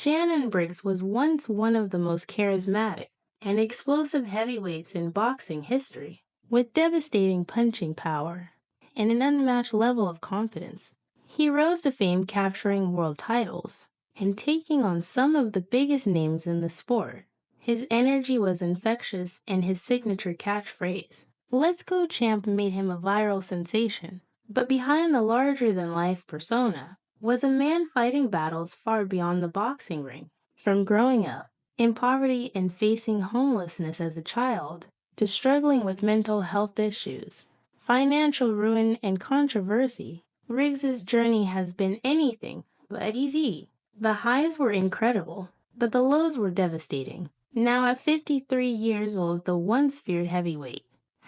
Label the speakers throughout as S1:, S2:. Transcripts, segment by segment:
S1: Shannon Briggs was once one of the most charismatic and explosive heavyweights in boxing history, with devastating punching power and an unmatched level of confidence. He rose to fame capturing world titles and taking on some of the biggest names in the sport. His energy was infectious and his signature catchphrase, "Let's go champ," made him a viral sensation. But behind the larger-than-life persona was a man fighting battles far beyond the boxing ring. From growing up in poverty and facing homelessness as a child, to struggling with mental health issues, financial ruin, and controversy, Riggs's journey has been anything but easy. The highs were incredible, but the lows were devastating. Now at 53 years old, the once feared heavyweight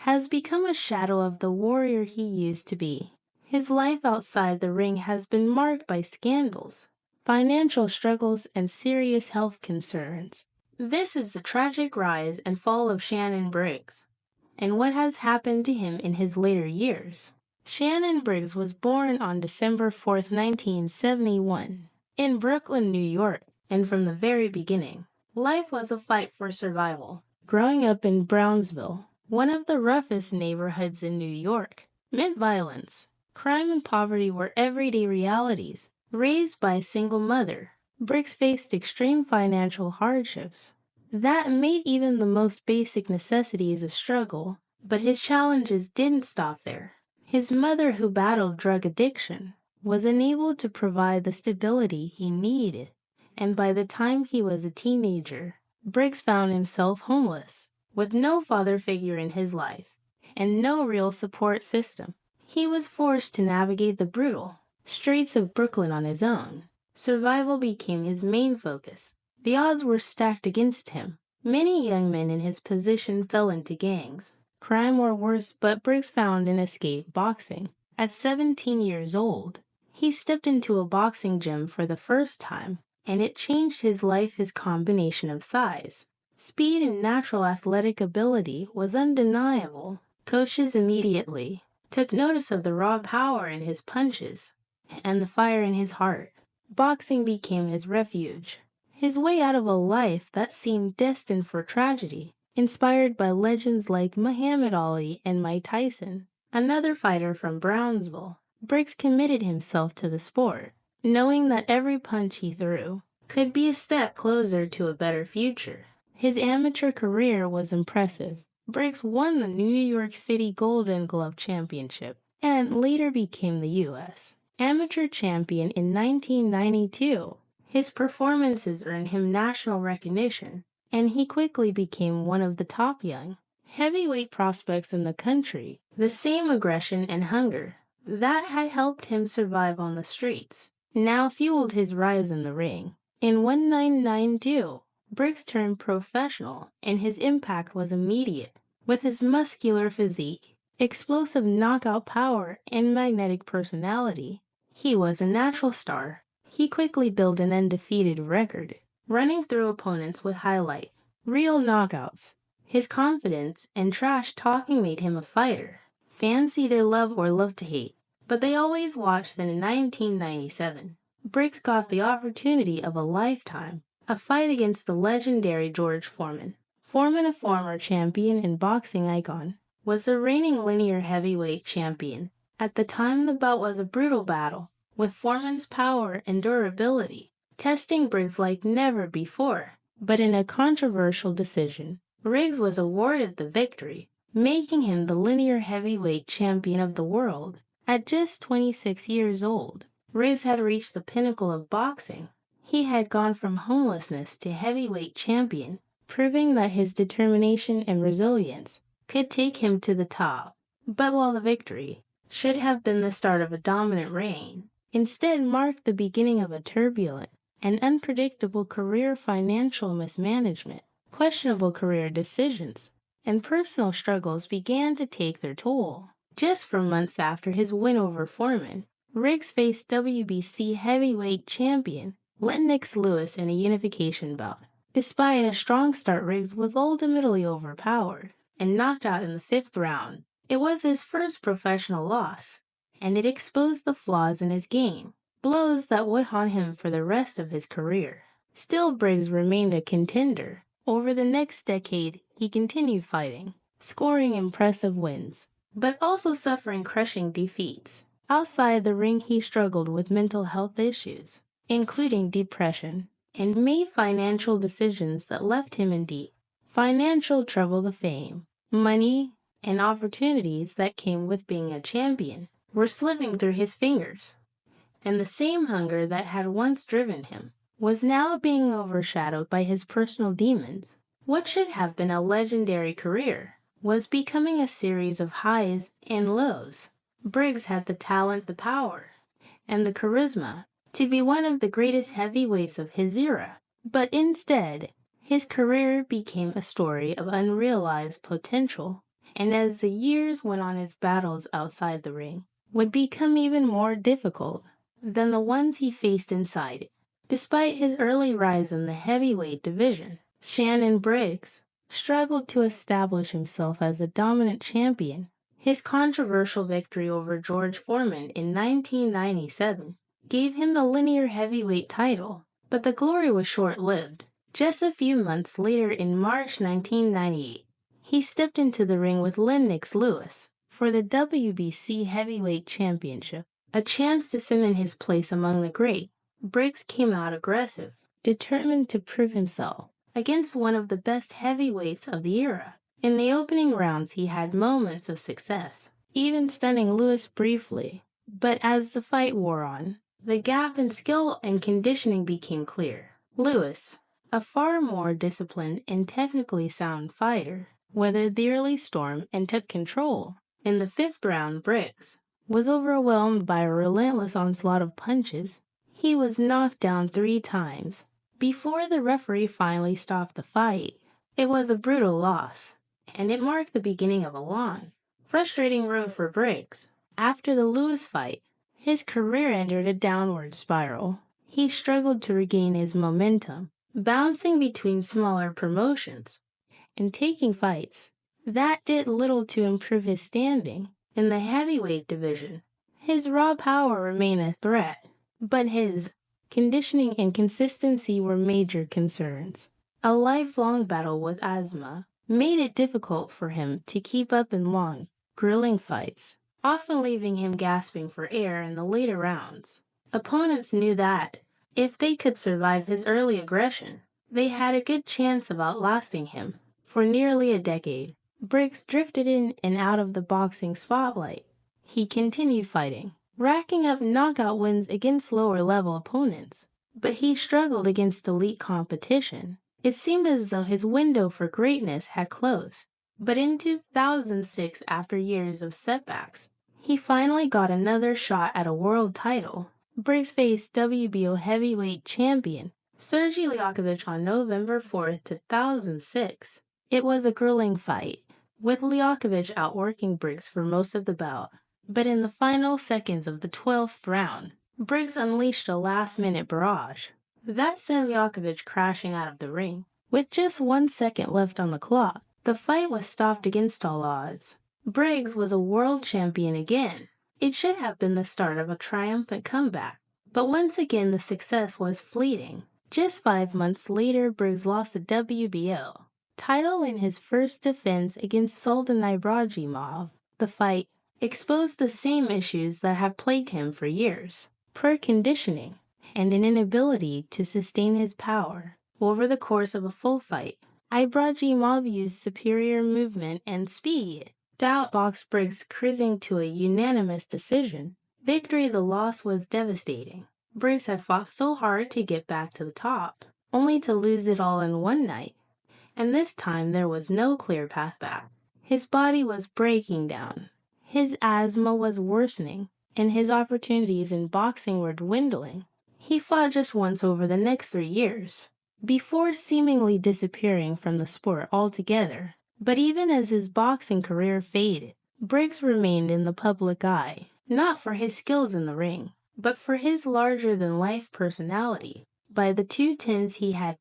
S1: has become a shadow of the warrior he used to be. His life outside the ring has been marked by scandals, financial struggles, and serious health concerns. This is the tragic rise and fall of Shannon Briggs, and what has happened to him in his later years. Shannon Briggs was born on December 4, 1971, in Brooklyn, New York, and from the very beginning, life was a fight for survival. Growing up in Brownsville, one of the roughest neighborhoods in New York, meant violence. Crime and poverty were everyday realities. Raised by a single mother, Briggs faced extreme financial hardships that made even the most basic necessities a struggle, but his challenges didn't stop there. His mother, who battled drug addiction, was unable to provide the stability he needed, and by the time he was a teenager, Briggs found himself homeless, with no father figure in his life, and no real support system. He was forced to navigate the brutal streets of Brooklyn on his own. Survival became his main focus. The odds were stacked against him. Many young men in his position fell into gangs, crime or worse, but Briggs found an escape: boxing. At 17 years old, he stepped into a boxing gym for the first time, and it changed his life. His combination of size, speed, and natural athletic ability was undeniable. Coaches immediately took notice of the raw power in his punches and the fire in his heart. Boxing became his refuge, his way out of a life that seemed destined for tragedy. Inspired by legends like Muhammad Ali and Mike Tyson, another fighter from Brownsville, Briggs committed himself to the sport, knowing that every punch he threw could be a step closer to a better future. His amateur career was impressive. Briggs won the New York City Golden Glove Championship and later became the U.S. Amateur champion in 1992. His performances earned him national recognition, and he quickly became one of the top young heavyweight prospects in the country. The same aggression and hunger that had helped him survive on the streets now fueled his rise in the ring. In 1992, Briggs turned professional, and his impact was immediate. With his muscular physique, explosive knockout power, and magnetic personality, he was a natural star. He quickly built an undefeated record, running through opponents with highlight real knockouts. His confidence and trash talking made him a fighter fans either love or love to hate, but they always watched. Then in 1997, Briggs got the opportunity of a lifetime, a fight against the legendary George Foreman. Foreman, a former champion and boxing icon, was the reigning linear heavyweight champion. At the time, the bout was a brutal battle, with Foreman's power and durability testing Briggs like never before. But in a controversial decision, Briggs was awarded the victory, making him the linear heavyweight champion of the world. At just 26 years old, Briggs had reached the pinnacle of boxing. He had gone from homelessness to heavyweight champion, proving that his determination and resilience could take him to the top. But while the victory should have been the start of a dominant reign, instead marked the beginning of a turbulent and unpredictable career. Financial mismanagement, questionable career decisions, and personal struggles began to take their toll. Just 4 months after his win over Foreman, Briggs faced WBC heavyweight champion Lennox Lewis in a unification bout. Despite a strong start, Briggs was ultimately overpowered and knocked out in the 5th round. It was his first professional loss, and it exposed the flaws in his game, blows that would haunt him for the rest of his career. Still, Briggs remained a contender. Over the next decade, he continued fighting, scoring impressive wins, but also suffering crushing defeats. Outside the ring, he struggled with mental health issues, including depression, and made financial decisions that left him in deep financial trouble. The fame, money, and opportunities that came with being a champion were slipping through his fingers, and the same hunger that had once driven him was now being overshadowed by his personal demons. What should have been a legendary career was becoming a series of highs and lows. Briggs had the talent, the power, and the charisma to be one of the greatest heavyweights of his era. But instead, his career became a story of unrealized potential. And as the years went on, his battles outside the ring would become even more difficult than the ones he faced inside. Despite his early rise in the heavyweight division, Shannon Briggs struggled to establish himself as a dominant champion. His controversial victory over George Foreman in 1997 gave him the linear heavyweight title, but the glory was short-lived. Just a few months later, in March 1998, he stepped into the ring with Lennox Lewis for the WBC Heavyweight Championship, a chance to cement his place among the great. Briggs came out aggressive, determined to prove himself against one of the best heavyweights of the era. In the opening rounds, he had moments of success, even stunning Lewis briefly. But as the fight wore on, the gap in skill and conditioning became clear. Lewis, a far more disciplined and technically sound fighter, weathered the early storm and took control. In the fifth round, Briggs was overwhelmed by a relentless onslaught of punches. He was knocked down 3 times before the referee finally stopped the fight. It was a brutal loss, and it marked the beginning of a long, frustrating road for Briggs. After the Lewis fight, his career entered a downward spiral. He struggled to regain his momentum, bouncing between smaller promotions and taking fights that did little to improve his standing in the heavyweight division. His raw power remained a threat, but his conditioning and consistency were major concerns. A lifelong battle with asthma made it difficult for him to keep up in long, grueling fights, often leaving him gasping for air in the later rounds. Opponents knew that, if they could survive his early aggression, they had a good chance of outlasting him. For nearly a decade, Briggs drifted in and out of the boxing spotlight. He continued fighting, racking up knockout wins against lower-level opponents, but he struggled against elite competition. It seemed as though his window for greatness had closed. But in 2006, after years of setbacks, he finally got another shot at a world title. Briggs faced WBO heavyweight champion Sergey Liakovich on November 4, 2006. It was a grueling fight, with Liakovich outworking Briggs for most of the bout. But in the final seconds of the 12th round, Briggs unleashed a last-minute barrage that sent Liakovich crashing out of the ring. With just 1 second left on the clock, the fight was stopped against all odds. Briggs was a world champion again. It should have been the start of a triumphant comeback, but once again the success was fleeting. Just 5 months later, Briggs lost the WBO title in his first defense against Sultan Ibragimov. The fight exposed the same issues that have plagued him for years: poor conditioning and an inability to sustain his power over the course of a full fight. Ibragimov used superior movement and speed to outbox Briggs, cruising to a unanimous decision. Victory. The loss was devastating. Briggs had fought so hard to get back to the top, only to lose it all in one night. And this time there was no clear path back. His body was breaking down. His asthma was worsening, and his opportunities in boxing were dwindling. He fought just once over the next 3 years, before seemingly disappearing from the sport altogether. But even as his boxing career faded, Briggs remained in the public eye, not for his skills in the ring, but for his larger-than-life personality. By the 2010s, he had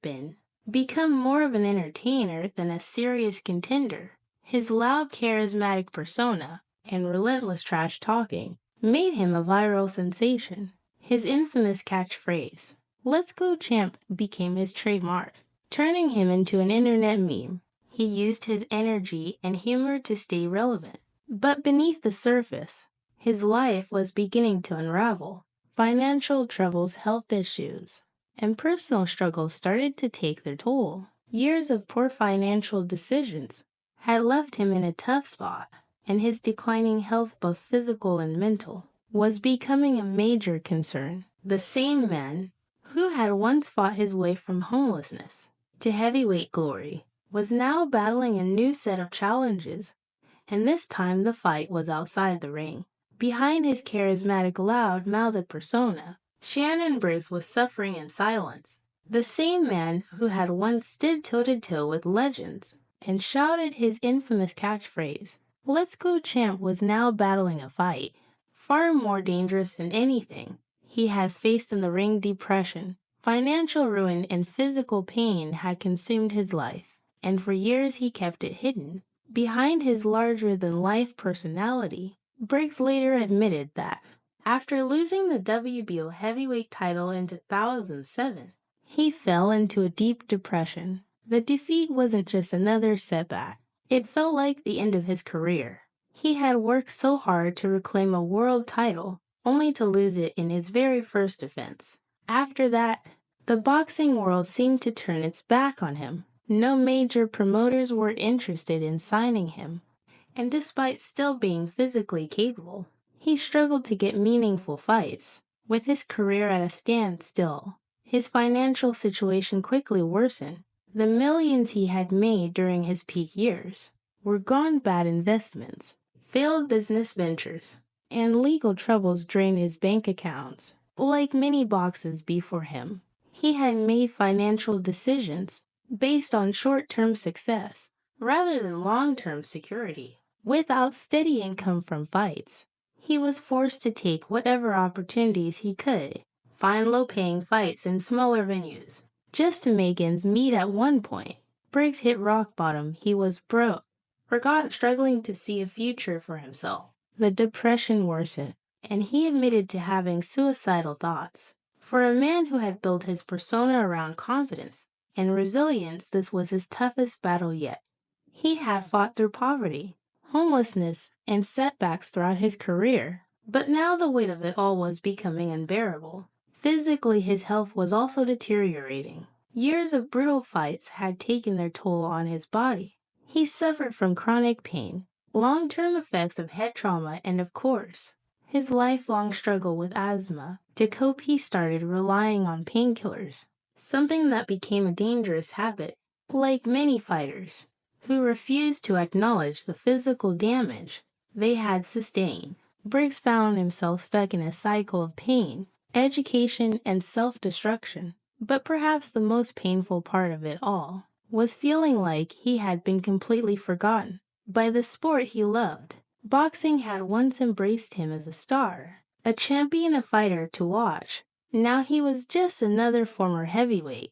S1: become more of an entertainer than a serious contender. His loud, charismatic persona and relentless trash talking made him a viral sensation. His infamous catchphrase, "Let's Go Champ" became his trademark, turning him into an internet meme. He used his energy and humor to stay relevant. But beneath the surface, his life was beginning to unravel. Financial troubles, health issues, and personal struggles started to take their toll. Years of poor financial decisions had left him in a tough spot, and his declining health, both physical and mental, was becoming a major concern. The same man who had once fought his way from homelessness to heavyweight glory was now battling a new set of challenges, and this time the fight was outside the ring. Behind his charismatic, loud-mouthed persona, Shannon Briggs was suffering in silence. The same man who had once stood toe-to-toe with legends and shouted his infamous catchphrase, "Let's go champ," was now battling a fight far more dangerous than anything he had faced in the ring. Depression, financial ruin, and physical pain had consumed his life, and for years he kept it hidden. Behind his larger-than-life personality, Briggs later admitted that, after losing the WBO heavyweight title in 2007, he fell into a deep depression. The defeat wasn't just another setback. It felt like the end of his career. He had worked so hard to reclaim a world title, only to lose it in his very first defense. After that, the boxing world seemed to turn its back on him. No major promoters were interested in signing him, and despite still being physically capable, he struggled to get meaningful fights. With his career at a standstill, his financial situation quickly worsened. The millions he had made during his peak years were gone. Bad investments, failed business ventures, and legal troubles drained his bank accounts. Like many boxers before him, he had made financial decisions based on short-term success rather than long-term security. Without steady income from fights, he was forced to take whatever opportunities he could, find low-paying fights in smaller venues, just to make ends meet. At one point, Briggs hit rock bottom. He was broke, forgot, struggling to see a future for himself. The depression worsened, and he admitted to having suicidal thoughts. For a man who had built his persona around confidence and resilience, this was his toughest battle yet. He had fought through poverty, homelessness, and setbacks throughout his career, but now the weight of it all was becoming unbearable. Physically, his health was also deteriorating. Years of brutal fights had taken their toll on his body. He suffered from chronic pain, long-term effects of head trauma, and of course, his lifelong struggle with asthma. To cope, he started relying on painkillers, something that became a dangerous habit. Like many fighters who refused to acknowledge the physical damage they had sustained, Briggs found himself stuck in a cycle of pain, education, and self-destruction. But perhaps the most painful part of it all was feeling like he had been completely forgotten by the sport he loved. Boxing had once embraced him as a star, a champion, a fighter to watch. Now he was just another former heavyweight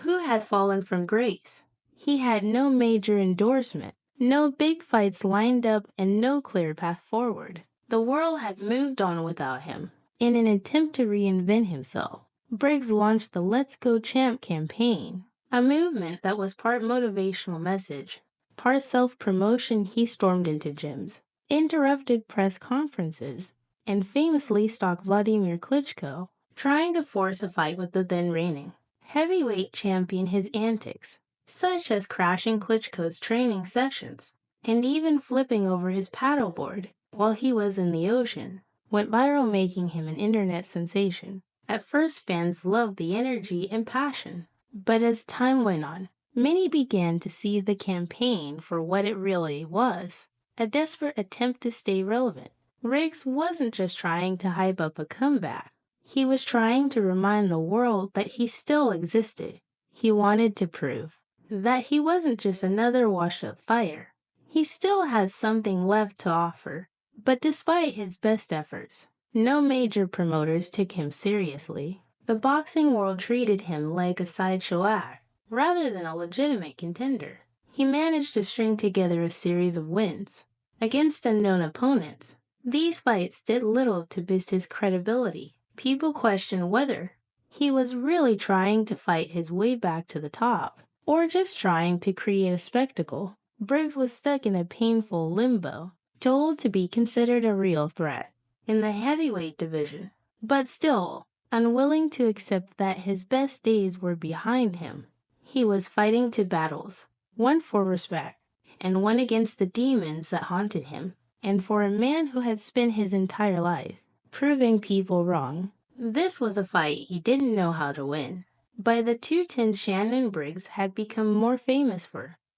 S1: who had fallen from grace. He had no major endorsement, no big fights lined up, and no clear path forward. The world had moved on without him. In an attempt to reinvent himself, Briggs launched the Let's Go Champ campaign, a movement that was part motivational message, part self-promotion. He stormed into gyms, interrupted press conferences, and famously stalked Vladimir Klitschko, trying to force a fight with the then reigning heavyweight champion. His antics, such as crashing Klitschko's training sessions and even flipping over his paddleboard while he was in the ocean, went viral, making him an internet sensation. At first, fans loved the energy and passion, but as time went on, many began to see the campaign for what it really was, a desperate attempt to stay relevant. Briggs wasn't just trying to hype up a comeback. He was trying to remind the world that he still existed. He wanted to prove that he wasn't just another washed-up fighter. He still had something left to offer. But despite his best efforts, no major promoters took him seriously. The boxing world treated him like a sideshow act, rather than a legitimate contender. He managed to string together a series of wins against unknown opponents. These fights did little to boost his credibility. People questioned whether he was really trying to fight his way back to the top, or just trying to create a spectacle. Briggs was stuck in a painful limbo, told to be considered a real threat in the heavyweight division, but still unwilling to accept that his best days were behind him. He was fighting two battles, one for respect, and one against the demons that haunted him, and for a man who had spent his entire life proving people wrong. This was a fight he didn't know how to win. By the 210, Shannon Briggs had become more famous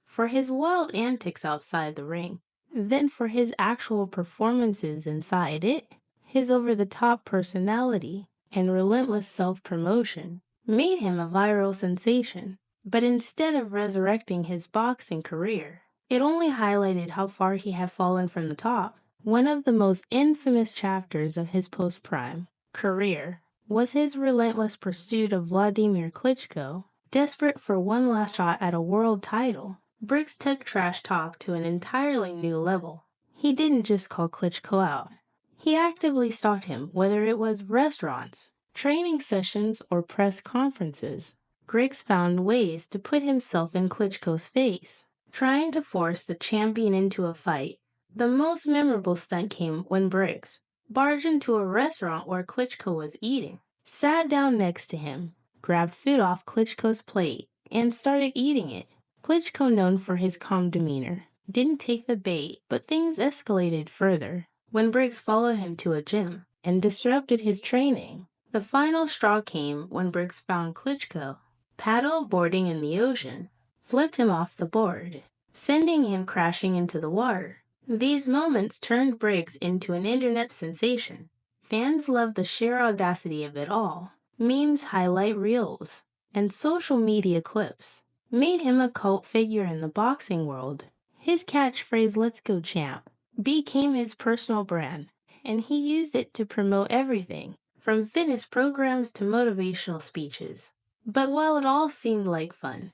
S1: for his wild antics outside the ring than for his actual performances inside it. His over-the-top personality and relentless self-promotion made him a viral sensation. But instead of resurrecting his boxing career, it only highlighted how far he had fallen from the top. One of the most infamous chapters of his post-prime career was his relentless pursuit of Vladimir Klitschko. Desperate for one last shot at a world title, Briggs took trash talk to an entirely new level. He didn't just call Klitschko out. He actively stalked him, whether it was restaurants, training sessions, or press conferences. Briggs found ways to put himself in Klitschko's face, trying to force the champion into a fight. The most memorable stunt came when Briggs barged into a restaurant where Klitschko was eating, sat down next to him, grabbed food off Klitschko's plate, and started eating it. Klitschko, known for his calm demeanor, didn't take the bait, but things escalated further when Briggs followed him to a gym and disrupted his training. The final straw came when Briggs found Klitschko paddle boarding in the ocean, flipped him off the board, sending him crashing into the water. These moments turned Briggs into an internet sensation. Fans loved the sheer audacity of it all. Memes, highlight reels, and social media clips made him a cult figure in the boxing world. His catchphrase, "Let's go, champ," became his personal brand, and he used it to promote everything from fitness programs to motivational speeches. But while it all seemed like fun,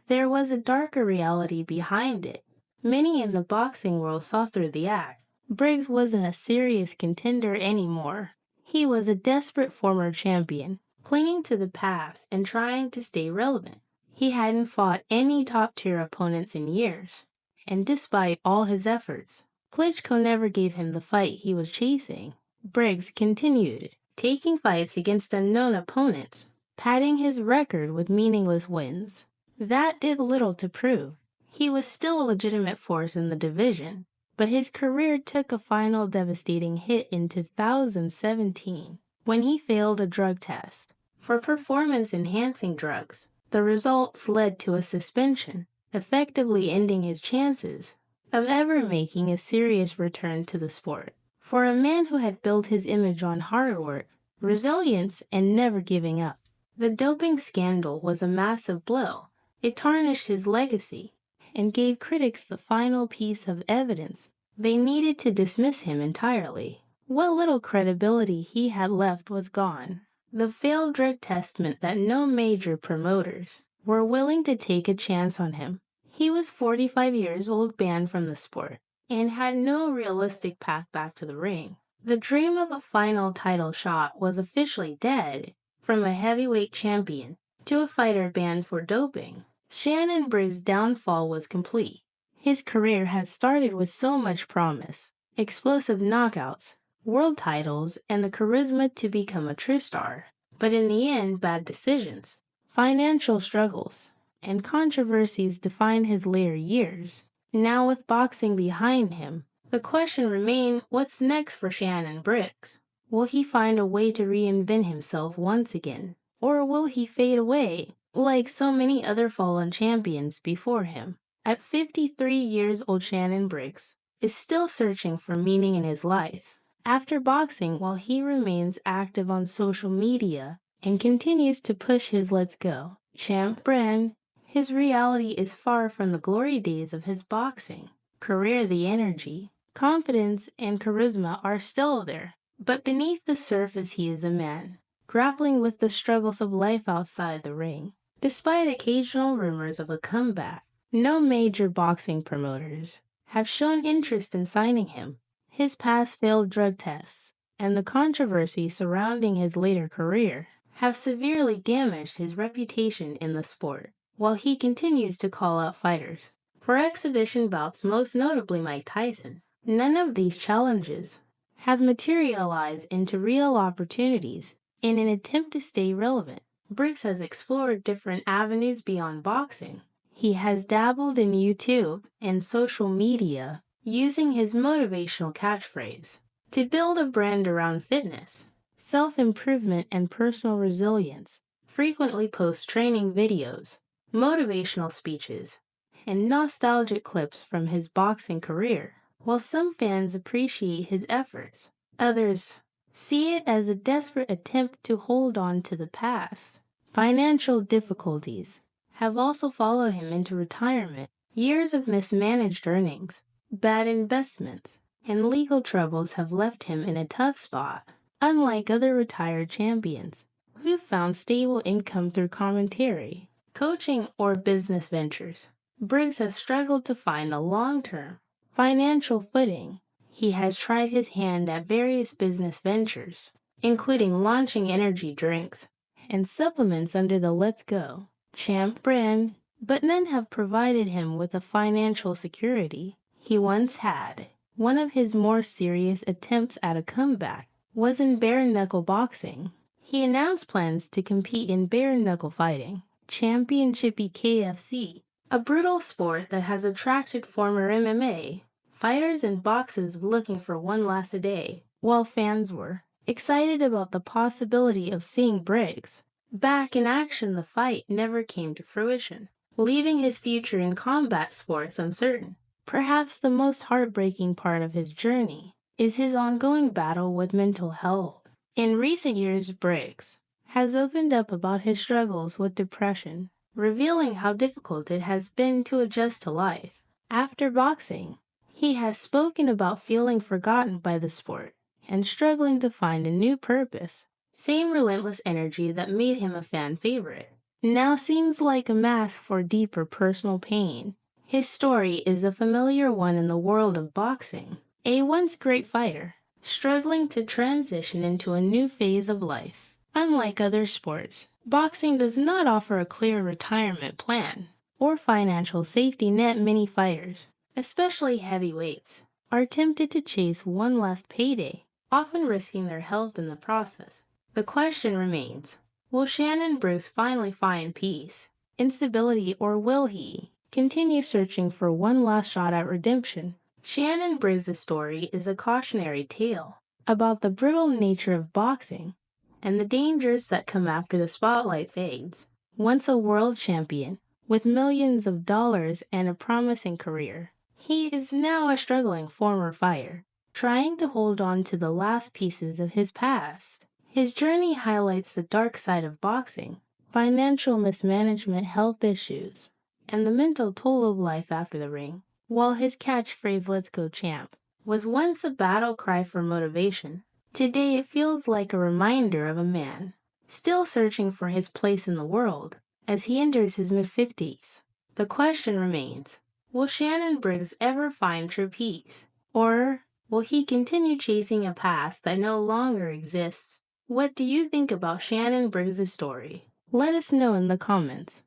S1: there was a darker reality behind it. Many in the boxing world saw through the act. Briggs wasn't a serious contender anymore. He was a desperate former champion, clinging to the past and trying to stay relevant. He hadn't fought any top-tier opponents in years, and despite all his efforts, Klitschko never gave him the fight he was chasing. Briggs continued, taking fights against unknown opponents, padding his record with meaningless wins. That did little to prove he was still a legitimate force in the division, but his career took a final devastating hit in 2017 when he failed a drug test for performance-enhancing drugs. The results led to a suspension, effectively ending his chances of ever making a serious return to the sport. For a man who had built his image on hard work, resilience, and never giving up, the doping scandal was a massive blow. It tarnished his legacy and gave critics the final piece of evidence they needed to dismiss him entirely. What little credibility he had left was gone. The failed drug test meant that no major promoters were willing to take a chance on him. He was 45 years old, banned from the sport, and had no realistic path back to the ring. The dream of a final title shot was officially dead. From a heavyweight champion to a fighter banned for doping, Shannon Briggs' downfall was complete. His career had started with so much promise, explosive knockouts, world titles, and the charisma to become a true star. But in the end, bad decisions, financial struggles, and controversies defined his later years. Now with boxing behind him, the question remained, what's next for Shannon Briggs? Will he find a way to reinvent himself once again? Or will he fade away, like so many other fallen champions before him? At 53 years old, Shannon Briggs is still searching for meaning in his life. After boxing, while he remains active on social media and continues to push his "Let's Go, Champ" brand, his reality is far from the glory days of his boxing career. The energy, confidence, and charisma are still there, but beneath the surface he is a man, grappling with the struggles of life outside the ring. Despite occasional rumors of a comeback, no major boxing promoters have shown interest in signing him. His past failed drug tests and the controversy surrounding his later career have severely damaged his reputation in the sport, while he continues to call out fighters for exhibition bouts, most notably Mike Tyson. None of these challenges have materialized into real opportunities in an attempt to stay relevant. Briggs has explored different avenues beyond boxing. He has dabbled in YouTube and social media, using his motivational catchphrase to build a brand around fitness, self-improvement, and personal resilience. Frequently posts training videos, motivational speeches, and nostalgic clips from his boxing career. While some fans appreciate his efforts, others see it as a desperate attempt to hold on to the past. Financial difficulties have also followed him into retirement. Years of mismanaged earnings, bad investments, and legal troubles have left him in a tough spot. Unlike other retired champions who've found stable income through commentary, coaching, or business ventures, Briggs has struggled to find a long-term financial footing. He has tried his hand at various business ventures, including launching energy drinks and supplements under the Let's Go Champ brand, but none have provided him with a financial security he once had. One of his more serious attempts at a comeback was in bare-knuckle boxing. He announced plans to compete in bare-knuckle fighting, Championship KFC, a brutal sport that has attracted former MMA fighters and boxers looking for one last a day. While fans were excited about the possibility of seeing Briggs back in action, the fight never came to fruition, leaving his future in combat sports uncertain. Perhaps the most heartbreaking part of his journey is his ongoing battle with mental health. In recent years, Briggs has opened up about his struggles with depression, revealing how difficult it has been to adjust to life after boxing. He has spoken about feeling forgotten by the sport and struggling to find a new purpose. Same relentless energy that made him a fan favorite now seems like a mask for deeper personal pain. His story is a familiar one in the world of boxing. A once great fighter, struggling to transition into a new phase of life. Unlike other sports, boxing does not offer a clear retirement plan or financial safety net. Many fighters, especially heavyweights, are tempted to chase one last payday, often risking their health in the process. The question remains, will Shannon Briggs finally find peace, instability, or will he continue searching for one last shot at redemption? Shannon Briggs' story is a cautionary tale about the brutal nature of boxing and the dangers that come after the spotlight fades. Once a world champion with millions of dollars and a promising career, he is now a struggling former fighter, trying to hold on to the last pieces of his past. His journey highlights the dark side of boxing, financial mismanagement, health issues, and the mental toll of life after the ring. While his catchphrase "Let's Go Champ" was once a battle cry for motivation, today it feels like a reminder of a man still searching for his place in the world as he enters his mid-50s. The question remains, will Shannon Briggs ever find true peace? Or will he continue chasing a past that no longer exists? What do you think about Shannon Briggs' story? Let us know in the comments.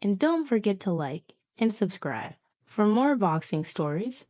S1: And don't forget to like and subscribe for more boxing stories